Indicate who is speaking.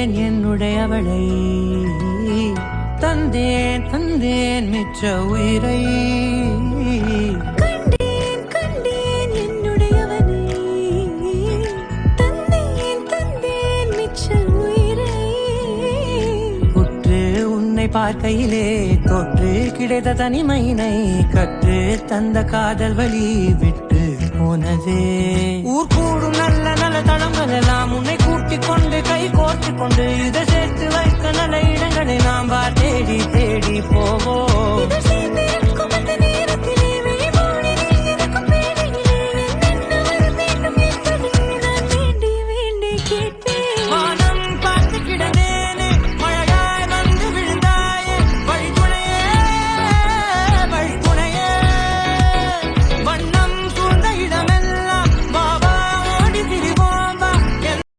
Speaker 1: கண்டேன் என்னுடையவளை, தந்தேன் தந்தேன் மிச்ச உயிரை.
Speaker 2: கண்டேன் கண்டேன் என்னுடையவனை, தந்தேன் தந்தேன் மிச்ச உயிரை.
Speaker 1: உற்று உன்னை பார்க்கையிலே தொற்று கிடைத்த தனிமையினை கற்று தந்த காதல் வழி விட்டு போனதே. ஊர் கூடும் நல்ல நல்ல தளங்கள் எல்லாம் உன்னை கூட்டிக் கொண்டு கை கோர்த்து கொண்டு இதை சேர்த்து வைக்க நல்ல இடங்களை நாம் தேடி தேடி போவோம்.
Speaker 2: இதழ் சேர்ந்திருக்கும் அந்த நேரத்திலே விழிமூடினில் இருக்கும் வேளையிலே என்னென்ன வர வேண்டும் என்பதை நான் வேண்டி வேண்டி கேட்பேன்.